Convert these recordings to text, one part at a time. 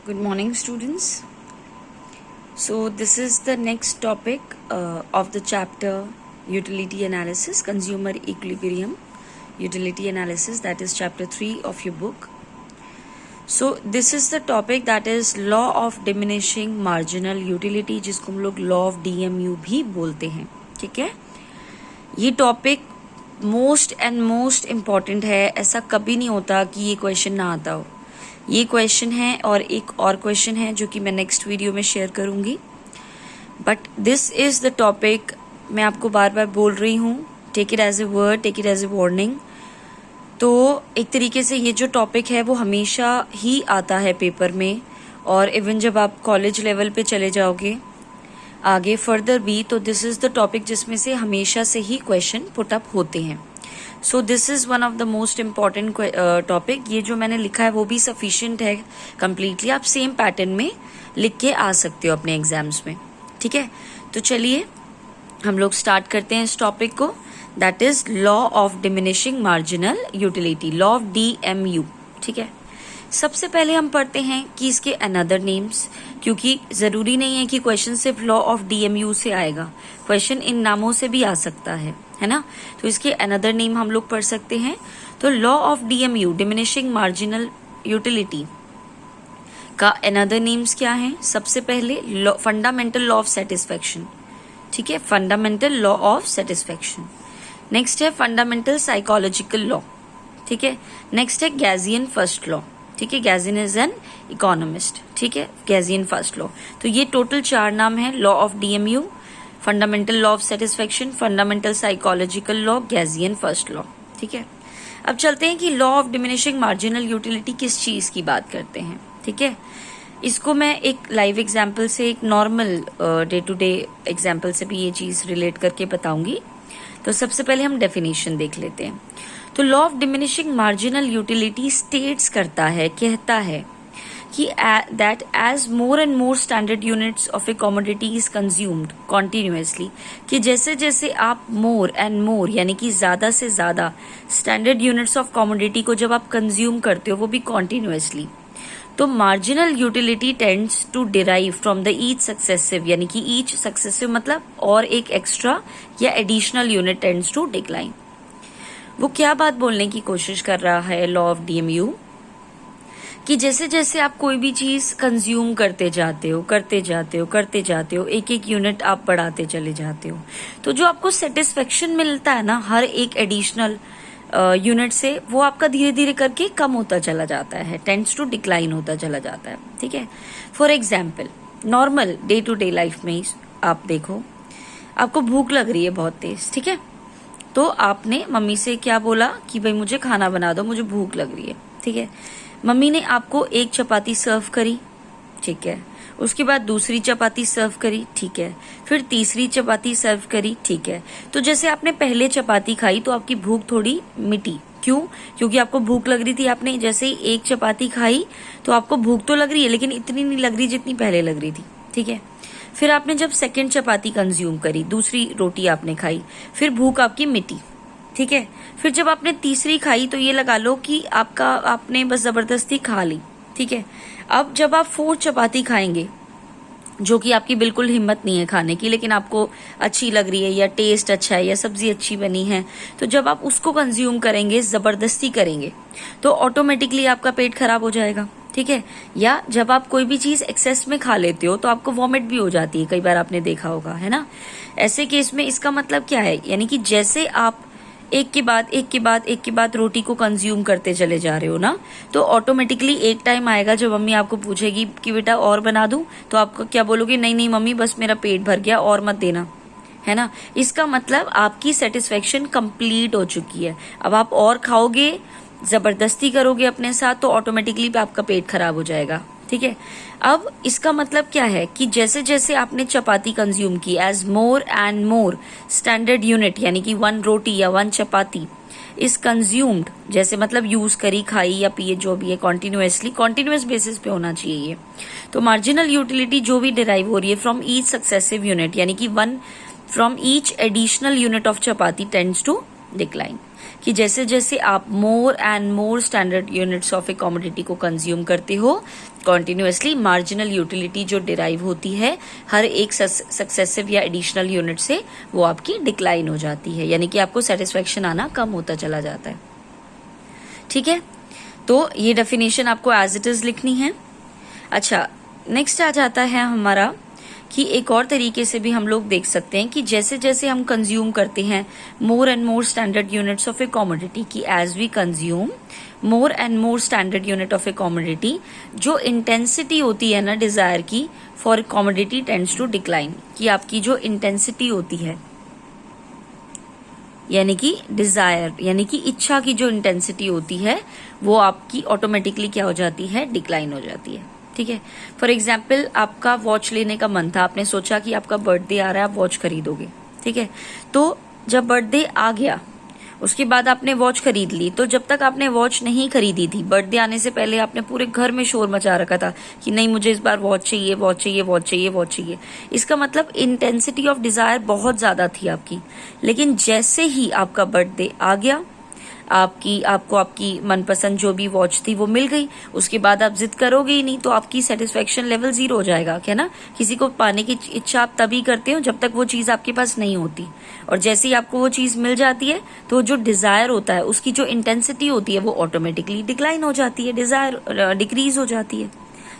Good morning, students. So, this is the next topic of the chapter Utility Analysis, Consumer Equilibrium, Utility Analysis, that is chapter 3 of your book. So, this is the topic that is Law of Diminishing Marginal Utility, जिसको हम लोग Law of DMU भी बोलते हैं. ठीक है, ये topic most and most important है. ऐसा कभी नहीं होता कि ये क्वेश्चन ना आता हो. ये क्वेश्चन है और एक और क्वेश्चन है जो कि मैं नेक्स्ट वीडियो में शेयर करूंगी. But this is the topic. मैं आपको बार बार बोल रही हूँ, take it as a word, take it as a warning. तो एक तरीके से ये जो टॉपिक है वो हमेशा ही आता है पेपर में, और इवन जब आप कॉलेज लेवल पे चले जाओगे आगे फर्दर भी, तो दिस इज द टॉपिक जिसमें से हमेशा से ही क्वेश्चन पुट अप होते हैं. So this is one of the most important topic. ये जो मैंने लिखा है वो भी सफिशिएंट है कम्प्लीटली. आप सेम पैटर्न में लिख के आ सकते हो अपने एग्जाम्स में. ठीक है, तो चलिए हम लोग स्टार्ट करते हैं इस टॉपिक को. That is law of diminishing marginal utility, law of DMU. ठीक है, सबसे पहले हम पढ़ते हैं कि इसके अनदर नेम्स, क्योंकि जरूरी नहीं है कि क्वेश्चन सिर्फ लॉ ऑफ DMU से आएगा. क्वेश्चन इन नामों से भी आ सकता है ना. तो इसके अनदर नेम हम लोग पढ़ सकते हैं. तो law of DMU, diminishing marginal utility, का अनदर नेम्स क्या है? सबसे पहले फंडामेंटल लॉ ऑफ सेटिस्फेक्शन. ठीक है, fundamental law of satisfaction. Next है फंडामेंटल साइकोलॉजिकल लॉ. ठीक है, नेक्स्ट है गैजियन फर्स्ट लॉ. ठीक है, गैजियन इज एन इकोनॉमिस्ट. ठीक है, गैजियन फर्स्ट लॉ. तो ये टोटल 4 नाम है: law of DMU, fundamental law of satisfaction, fundamental psychological law, Gossen first law. ठीक है, अब चलते हैं कि law of diminishing marginal utility किस चीज की बात करते हैं. ठीक है, इसको मैं एक लाइव एग्जाम्पल से, एक normal day to day example से भी ये चीज रिलेट करके बताऊंगी. तो सबसे पहले हम डेफिनेशन देख लेते हैं. तो law of diminishing marginal utility states करता है, कहता है कि that as more and more standard units of a commodity is consumed continuously, कि जैसे जैसे आप मोर एंड मोर यानी कि ज्यादा से ज्यादा स्टैंडर्ड यूनिट्स ऑफ कमोडिटी को जब आप कंज्यूम करते हो, वो भी कॉन्टिन्यूसली, तो marginal utility tends to derive from the each successive, यानी कि ईच सक्सेसिव मतलब और एक एक्स्ट्रा या additional unit tends to decline. वो क्या बात बोलने की कोशिश कर रहा है लॉ ऑफ DMU, कि जैसे जैसे आप कोई भी चीज कंज्यूम करते जाते हो, एक एक यूनिट आप बढ़ाते चले जाते हो, तो जो आपको सेटिस्फेक्शन मिलता है ना हर एक एडिशनल यूनिट से, वो आपका धीरे धीरे करके कम होता चला जाता है, टेंड्स टू डिक्लाइन होता चला जाता है. ठीक है, for example normal day to day life में आप देखो, आपको भूख लग रही है बहुत तेज. ठीक है, तो आपने मम्मी से क्या बोला कि भाई मुझे खाना बना दो, मुझे भूख लग रही है. ठीक है, मम्मी ने आपको एक चपाती सर्व करी. ठीक है, उसके बाद दूसरी चपाती सर्व करी. ठीक है, फिर तीसरी चपाती सर्व करी. ठीक है, तो जैसे आपने पहले चपाती खाई तो आपकी भूख थोड़ी मिटी. क्यों? क्योंकि आपको भूख लग रही थी. आपने जैसे ही एक चपाती खाई तो आपको भूख तो लग रही है, लेकिन इतनी नहीं लग रही जितनी पहले लग रही थी. ठीक है, फिर आपने जब सेकंड चपाती कंज्यूम करी, दूसरी रोटी आपने खाई, फिर भूख आपकी मिटी. ठीक है, फिर जब आपने तीसरी खाई तो ये लगा लो कि आपने बस जबरदस्ती खा ली. ठीक है, अब जब आप 4 चपाती खाएंगे, जो कि आपकी बिल्कुल हिम्मत नहीं है खाने की, लेकिन आपको अच्छी लग रही है या टेस्ट अच्छा है या सब्जी अच्छी बनी है, तो जब आप उसको कंज्यूम करेंगे, जबरदस्ती करेंगे, तो ऑटोमेटिकली आपका पेट खराब हो जाएगा. ठीक है, या जब आप कोई भी चीज एक्सेस में खा लेते हो तो आपको वॉमिट भी हो जाती है, कई बार आपने देखा होगा, है ना. ऐसे केस में इसका मतलब क्या है, यानी कि जैसे आप एक के बाद रोटी को कंज्यूम करते चले जा रहे हो ना, तो ऑटोमेटिकली एक टाइम आएगा जब मम्मी आपको पूछेगी कि बेटा और बना दूं, तो आपको क्या बोलोगे? नहीं नहीं मम्मी, बस मेरा पेट भर गया, और मत देना, है ना. इसका मतलब आपकी सेटिस्फेक्शन कंप्लीट हो चुकी है. अब आप और खाओगे, जबरदस्ती करोगे अपने साथ, तो ऑटोमेटिकली आपका पेट खराब हो जाएगा. ठीक है, अब इसका मतलब क्या है कि जैसे जैसे आपने चपाती कंज्यूम की, as more and more standard unit, यानी कि 1 रोटी या 1 चपाती इज कंज्यूम्ड, जैसे मतलब यूज करी, खाई या पिए, जो भी है, कॉन्टिन्यूस बेसिस पे होना चाहिए ये. तो मार्जिनल यूटिलिटी जो भी डिराइव हो रही है फ्रॉम ईच सक्सेसिव यूनिट, यानी कि 1 from each additional unit of chapati tends to decline. कि जैसे जैसे आप more and more standard units of a commodity को कंज्यूम करते हो कॉन्टिन्यूसली, मार्जिनल यूटिलिटी जो डिराइव होती है हर एक सक्सेसिव या एडिशनल यूनिट से, वो आपकी डिक्लाइन हो जाती है, यानी कि आपको सेटिस्फेक्शन आना कम होता चला जाता है। ठीक है, तो ये डेफिनेशन आपको एज इट इज लिखनी है। अच्छा, नेक्स्ट आ जाता है हमारा कि एक और तरीके से भी हम लोग देख सकते हैं कि जैसे जैसे हम कंज्यूम करते हैं more and more standard units of a commodity, की as we consume more and more standard unit of a commodity, जो इंटेंसिटी होती है ना डिजायर की for commodity tends to decline, कि आपकी जो इंटेंसिटी होती है यानी कि डिजायर यानी कि इच्छा की जो इंटेंसिटी होती है वो आपकी ऑटोमेटिकली क्या हो जाती है, डिक्लाइन हो जाती है। ठीक है, फॉर एग्जाम्पल आपका वॉच लेने का मन था, आपने सोचा कि आपका बर्थडे आ रहा है, आप वॉच खरीदोगे। ठीक है, तो जब बर्थडे आ गया उसके बाद आपने वॉच खरीद ली, तो जब तक आपने वॉच नहीं खरीदी थी, बर्थडे आने से पहले आपने पूरे घर में शोर मचा रखा था कि नहीं मुझे इस बार वॉच चाहिए, वॉच चाहिए, वॉच चाहिए, वॉच चाहिए। इसका मतलब इंटेंसिटी ऑफ डिजायर बहुत ज्यादा थी आपकी। लेकिन जैसे ही आपका बर्थडे आ गया, आपको आपकी मनपसंद जो भी वॉच थी वो मिल गई, उसके बाद आप जिद करोगे ही नहीं, तो आपकी सेटिस्फेक्शन लेवल 0 हो जाएगा, क्या ना। किसी को पाने की इच्छा आप तभी करते हो जब तक वो चीज आपके पास नहीं होती, और जैसे ही आपको वो चीज मिल जाती है तो जो डिजायर होता है उसकी जो इंटेंसिटी होती है वो ऑटोमेटिकली डिक्लाइन हो जाती है, डिजायर डिक्रीज हो जाती है।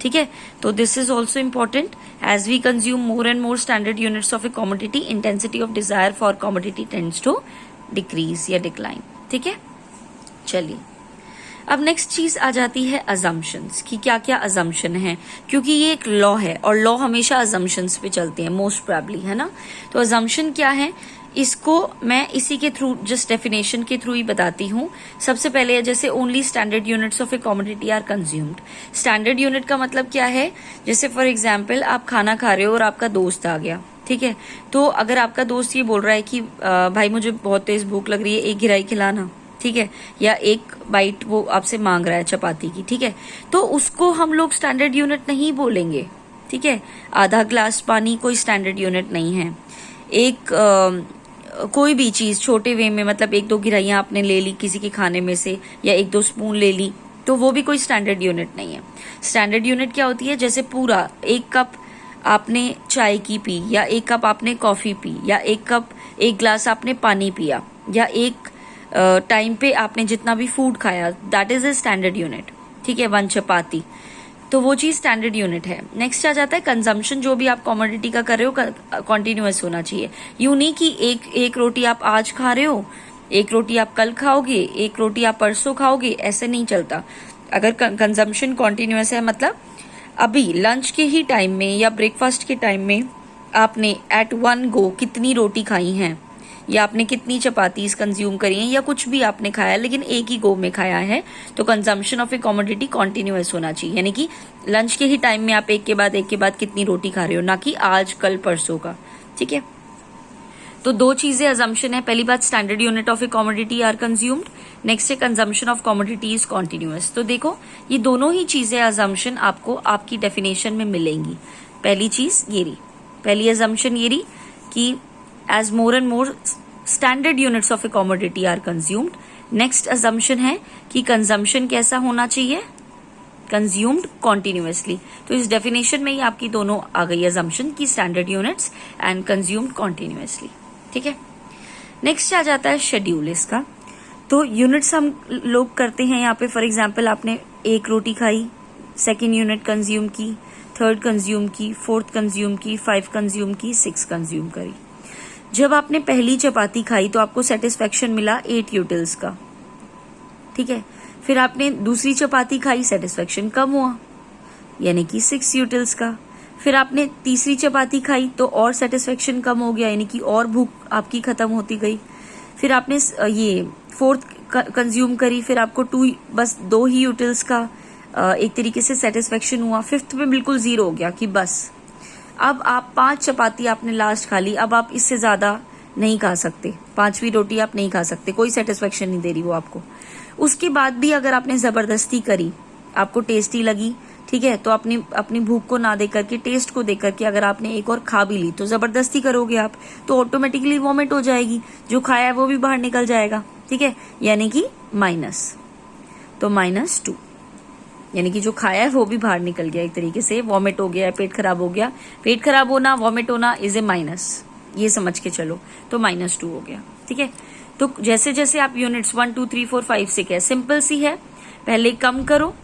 ठीक है, तो this is also important, as we consume more and more standard units of a commodity, intensity of desire for commodity tends to decrease या डिक्लाइन। ठीक है, चलिए अब नेक्स्ट चीज आ जाती है अजम्पशंस, कि क्या क्या अजम्पशन है, क्योंकि ये एक लॉ है और लॉ हमेशा अजम्पशंस पे चलते हैं मोस्ट प्रोबेबली, है ना। तो अजम्पशन क्या है, इसको मैं इसी के थ्रू जस्ट डेफिनेशन के थ्रू ही बताती हूँ। सबसे पहले जैसे only standard units of a commodity are consumed. Standard unit का मतलब क्या है, जैसे फॉर एग्जाम्पल आप खाना खा रहे हो और आपका दोस्त आ गया। ठीक है, तो अगर आपका दोस्त ये बोल रहा है कि भाई मुझे बहुत तेज भूख लग रही है, एक गिराई खिलाना, ठीक है, या एक बाइट वो आपसे मांग रहा है चपाती की, ठीक है, तो उसको हम लोग स्टैंडर्ड यूनिट नहीं बोलेंगे। ठीक है, आधा ग्लास पानी कोई स्टैंडर्ड यूनिट नहीं है। कोई भी चीज छोटे वे में, मतलब 1-2 गिराइयां आपने ले ली किसी के खाने में से, या 1-2 स्पून ले ली, तो वो भी कोई स्टैंडर्ड यूनिट नहीं है। स्टैंडर्ड यूनिट क्या होती है, जैसे पूरा 1 कप आपने चाय की पी, या 1 कप आपने कॉफी पी, या 1 ग्लास आपने पानी पिया, या एक टाइम पे आपने जितना भी फूड खाया, that is a standard unit. ठीक है, 1 चपाती, तो वो चीज स्टैंडर्ड यूनिट है। नेक्स्ट आ जाता है कंजम्पशन, जो भी आप कमोडिटी का कर रहे हो कॉन्टिन्यूअस होना चाहिए। यूं नहीं कि एक रोटी आप आज खा रहे हो, 1 रोटी आप कल खाओगे, 1 रोटी आप परसों खाओगे, ऐसे नहीं चलता। अगर कंजम्पशन कॉन्टिन्यूअस है, मतलब अभी लंच के ही टाइम में या ब्रेकफास्ट के टाइम में आपने एट 1 गो कितनी रोटी खाई हैं, या आपने कितनी चपातीज कंज्यूम करी हैं, या कुछ भी आपने खाया लेकिन एक ही गो में खाया है, तो consumption of a commodity continuous होना चाहिए। यानी कि लंच के ही टाइम में आप एक के बाद कितनी रोटी खा रहे हो, ना कि आज कल परसों का। ठीक है, तो 2 चीजें अजम्पशन है। पहली बात, standard unit of a commodity are consumed. Next है consumption of commodity is continuous. तो देखो, ये दोनों ही चीजें अजम्पशन आपको आपकी डेफिनेशन में मिलेंगी। पहली चीज ये रही, पहली अजम्पशन ये रही कि as more and more standard units of a commodity are consumed. Next assumption है कि कंजम्पशन कैसा होना चाहिए, कंज्यूम्ड कॉन्टिन्यूअसली। तो इस डेफिनेशन में ही आपकी दोनों आ गई assumption की standard units and consumed continuously. ठीक है, नेक्स्ट आ जाता है शेड्यूल इसका। तो यूनिट्स हम लोग करते हैं यहाँ पे, फॉर एग्जाम्पल आपने 1 रोटी खाई, 2nd यूनिट कंज्यूम की, 3rd कंज्यूम की, 4th कंज्यूम की, 5 कंज्यूम की, 6 कंज्यूम करी। जब आपने पहली चपाती खाई तो आपको सेटिस्फेक्शन मिला 8 यूटिल्स का। ठीक है, फिर आपने दूसरी चपाती खाई, सेटिस्फेक्शन कम हुआ, यानी कि 6 यूटिल्स का। फिर आपने तीसरी चपाती खाई तो और सेटिस्फेक्शन कम हो गया, यानी कि और भूख आपकी खत्म होती गई। फिर आपने ये 4th कंज्यूम करी, फिर आपको बस 2 ही यूटिल्स का एक तरीके से सेटिस्फेक्शन हुआ। 5th में बिल्कुल 0 हो गया कि बस अब आप 5 चपाती आपने लास्ट खा ली, अब आप इससे ज्यादा नहीं खा सकते, 5वीं रोटी आप नहीं खा सकते, कोई सेटिस्फेक्शन नहीं दे रही वो आपको। उसके बाद भी अगर आपने जबरदस्ती करी, आपको टेस्टी लगी, ठीक है, तो अपनी भूख को ना देकर के, टेस्ट को देकर के अगर आपने एक और खा भी ली, तो जबरदस्ती करोगे आप तो ऑटोमेटिकली वॉमिट हो जाएगी, जो खाया है वो भी बाहर निकल जाएगा। ठीक है, यानी कि माइनस, तो -2, यानी कि जो खाया है वो भी बाहर निकल गया, एक तरीके से वॉमिट हो गया, पेट खराब हो गया। पेट खराब होना, वॉमिट होना इज ए माइनस, ये समझ के चलो, तो -2 हो गया। ठीक है, तो जैसे जैसे आप यूनिट्स 1 2 3 4 5 6 है, सिंपल सी है, पहले कम करो,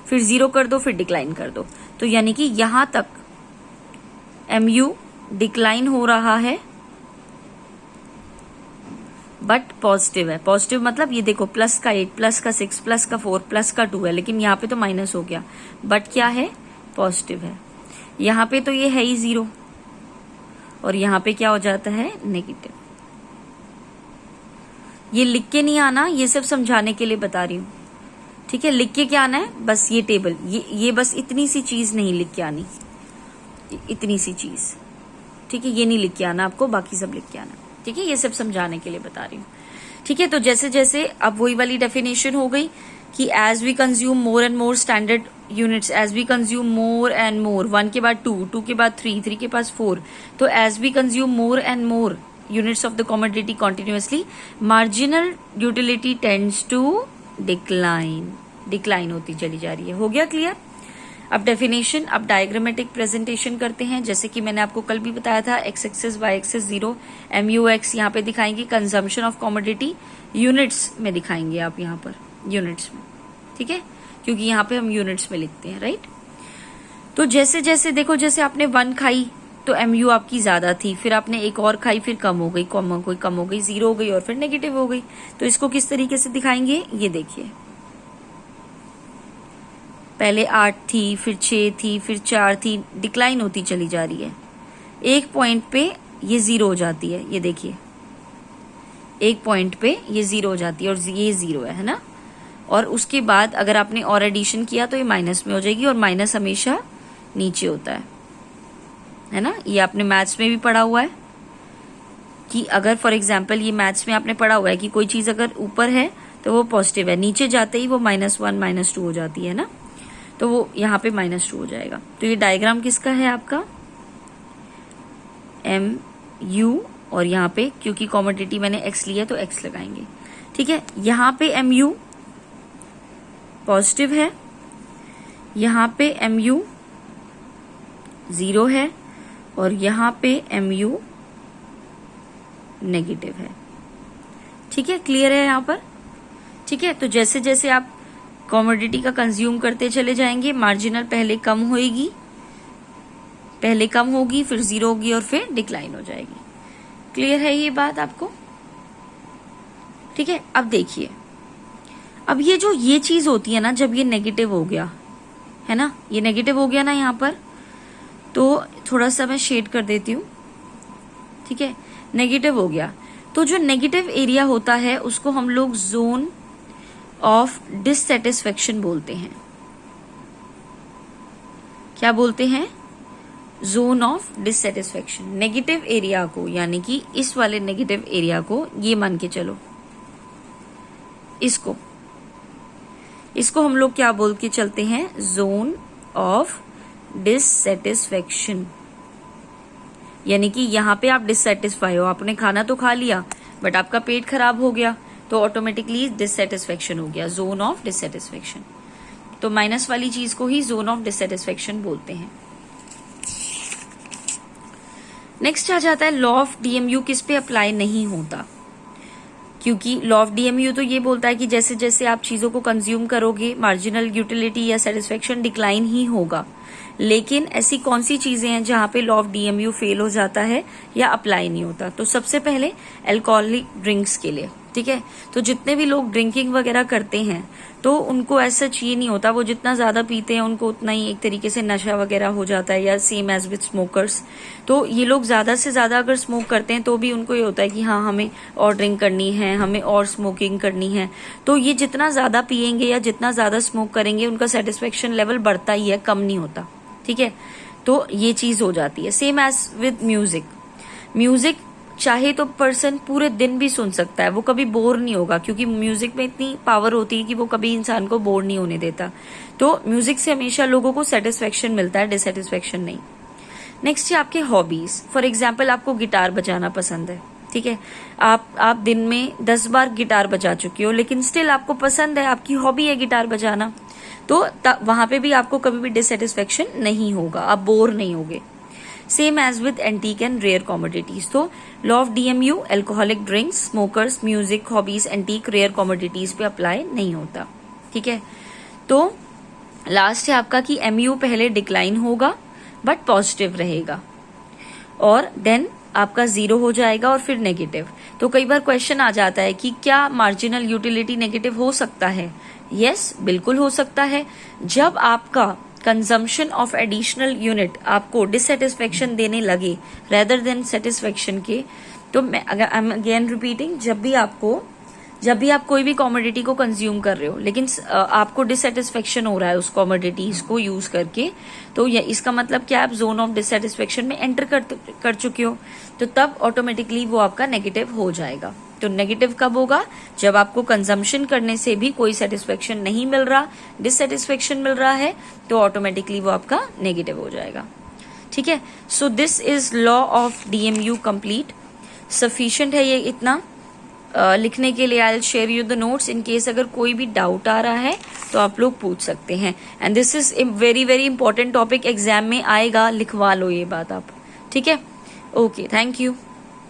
फिर 0 कर दो, फिर डिक्लाइन कर दो। तो यानी कि यहां तक MU डिक्लाइन हो रहा है, बट पॉजिटिव है। पॉजिटिव मतलब ये देखो, प्लस का 8, प्लस का 6, प्लस का 4, प्लस का 2 है, लेकिन यहाँ पे तो माइनस हो गया, बट क्या है, पॉजिटिव है। यहाँ पे तो ये है ही 0, और यहाँ पे क्या हो जाता है, नेगेटिव। ये लिख के नहीं आना, ये सिर्फ समझाने के लिए बता रही हूँ। ठीक है, लिख के क्या आना है, बस ये टेबल, ये बस इतनी सी चीज नहीं लिख के आनी, इतनी सी चीज। ठीक है, ये नहीं लिख के आना आपको, बाकी सब लिख के आना। ठीक है, ये सब समझाने के लिए बता रही हूँ। ठीक है, तो जैसे जैसे अब वही वाली डेफिनेशन हो गई कि as we consume more and more standard units, as we consume more and more, 1 के बाद 2, 2 के बाद 3, 3 के पास 4, तो as we consume more and more units of the commodity continuously, marginal utility tends to decline होती चली जा रही है। हो गया क्लियर? अब डेफिनेशन, अब डायग्रामेटिक प्रेजेंटेशन करते हैं। जैसे कि मैंने आपको कल भी बताया था, x axis y axis 0, MUX यहाँ पे दिखाएंगे, कंजम्पशन ऑफ कमोडिटी यूनिट्स में दिखाएंगे आप यहाँ पर, यूनिट्स में। ठीक है, क्योंकि यहाँ पे हम यूनिट्स में लिखते हैं, राइट। तो जैसे जैसे देखो, जैसे आपने 1 खाई तो MU आपकी ज्यादा थी, फिर आपने एक और खाई, फिर कम हो गई, कम हो गई, 0 हो गई, और फिर नेगेटिव हो गई। तो इसको किस तरीके से दिखाएंगे, ये देखिए, पहले 8 थी, फिर 6 थी, फिर 4 थी, डिक्लाइन होती चली जा रही है। एक पॉइंट पे ये 0 हो जाती है, ये देखिए, एक पॉइंट पे ये 0 हो जाती है, और ये 0 है ना। और उसके बाद अगर आपने और एडिशन किया तो ये माइनस में हो जाएगी, और माइनस हमेशा नीचे होता है ना। ये आपने मैथ्स में भी पढ़ा हुआ है कि अगर फॉर एग्जाम्पल, ये मैथ्स में आपने पढ़ा हुआ है कि कोई चीज अगर ऊपर है तो वो पॉजिटिव है, नीचे जाते ही वो -1 -2 हो जाती है ना, तो वो यहाँ पे -2 हो जाएगा। तो ये डायग्राम किसका है, आपका MU, और यहाँ पे क्योंकि कमोडिटी मैंने x लिया तो x लगाएंगे। ठीक है, यहाँ पे MU पॉजिटिव है, यहाँ पे MU 0 है, और यहाँ पे MU नेगेटिव है। ठीक है, क्लियर है यहाँ पर? ठीक है, तो जैसे जैसे आप कमोडिटी का कंज्यूम करते चले जाएंगे, मार्जिनल पहले कम होगी, फिर 0 होगी, और फिर डिक्लाइन हो जाएगी। क्लियर है ये बात आपको? ठीक है, अब देखिए, अब ये जो ये चीज होती है ना, जब ये नेगेटिव हो गया है ना, ये नेगेटिव हो गया ना यहाँ पर, तो थोड़ा सा मैं शेड कर देती हूँ। ठीक है, नेगेटिव हो गया, तो जो नेगेटिव एरिया होता है उसको हम लोग जोन ऑफ डिससेटिस्फेक्शन बोलते हैं। क्या बोलते हैं? Zone of dissatisfaction. Negative area को, यानी कि इस वाले नेगेटिव एरिया को, ये मान के चलो, इसको हम लोग क्या बोल के चलते हैं, जोन ऑफ डिससेटिस्फेक्शन। यानी कि यहाँ पे आप डिससेटिस्फाई हो, आपने खाना तो खा लिया बट आपका पेट खराब हो गया, तो ऑटोमेटिकली डिससेटिस्फेक्शन हो गया, जोन ऑफ डिससेटिस्फेक्शन। तो माइनस वाली चीज को ही जोन ऑफ डिससेटिस्फेक्शन बोलते हैं। नेक्स्ट आ जाता है लॉ ऑफ DMU, किस पे अप्लाई नहीं होता, क्योंकि लॉ ऑफ DMU तो ये बोलता है कि जैसे जैसे आप चीजों को कंज्यूम करोगे, मार्जिनल यूटिलिटी या सेटिस्फेक्शन डिक्लाइन ही होगा। लेकिन ऐसी कौन सी चीजें हैं जहां पे लॉ ऑफ DMU फेल हो जाता है या अप्लाई नहीं होता? तो सबसे पहले अल्कोहलिक ड्रिंक्स के लिए। ठीक है, तो जितने भी लोग ड्रिंकिंग वगैरह करते हैं तो उनको ऐसा चाहिए नहीं होता, वो जितना ज्यादा पीते हैं उनको उतना ही एक तरीके से नशा वगैरह हो जाता है, या सेम एज विथ स्मोकर्स। तो ये लोग ज्यादा से ज्यादा अगर स्मोक करते हैं तो भी उनको ये होता है कि हाँ, हमें और ड्रिंक करनी है, हमें और स्मोकिंग करनी है। तो ये जितना ज्यादा पियेंगे या जितना ज्यादा स्मोक करेंगे, उनका सेटिस्फेक्शन लेवल बढ़ता ही है, कम नहीं होता। ठीक है, तो ये चीज हो जाती है। सेम एज विद म्यूजिक चाहे तो पर्सन पूरे दिन भी सुन सकता है, वो कभी बोर नहीं होगा, क्योंकि म्यूजिक में इतनी पावर होती है कि वो कभी इंसान को बोर नहीं होने देता। तो म्यूजिक से हमेशा लोगों को सेटिस्फेक्शन मिलता है, डिससेटिस्फेक्शन नहीं। नेक्स्ट है आपके हॉबीज। फॉर एग्जाम्पल, आपको गिटार बजाना पसंद है, ठीक है, आप दिन में 10 बार गिटार बजा चुके हो लेकिन स्टिल आपको पसंद है, आपकी हॉबी है गिटार बजाना, तो वहां पे भी आपको कभी भी डिससेटिस्फेक्शन नहीं होगा, आप बोर नहीं होगे। Same as with antique and rare commodities. तो law of DMU alcoholic drinks, smokers, music, hobbies, antique, rare commodities पे अप्लाई नहीं होता। ठीक है, तो लास्ट है आपका कि MU पहले डिक्लाइन होगा बट पॉजिटिव रहेगा और देन आपका 0 हो जाएगा और फिर नेगेटिव। तो कई बार क्वेश्चन आ जाता है कि क्या मार्जिनल यूटिलिटी नेगेटिव हो सकता है? यस, बिल्कुल हो सकता है। जब आपका कंजम्पशन ऑफ एडिशनल यूनिट आपको डिससेटिस्फेक्शन देने लगे रेदर देन सेटिस्फेक्शन के, तो मैं आई एम अगेन रिपीटिंग, जब भी आप कोई भी कॉमोडिटी को कंज्यूम कर रहे हो लेकिन आपको डिससेटिस्फेक्शन हो रहा है उस कॉमोडिटीज को यूज करके, तो ये इसका मतलब क्या, आप जोन ऑफ डिससेटिस्फेक्शन में एंटर कर चुके हो, तो तब ऑटोमेटिकली वो आपका नेगेटिव हो जाएगा। तो नेगेटिव कब होगा? जब आपको कंजम्पशन करने से भी कोई सेटिस्फेक्शन नहीं मिल रहा, डिससेटिस्फेक्शन मिल रहा है, तो ऑटोमेटिकली वो आपका नेगेटिव हो जाएगा। ठीक है, so this is law of DMU complete. Sufficient है ये इतना लिखने के लिए। I will share you the notes in case अगर कोई भी डाउट आ रहा है तो आप लोग पूछ सकते हैं। And this is very very important topic, exam में आएगा, लिखवा लो ये बात आप। ठीक है, ओके, थैंक यू।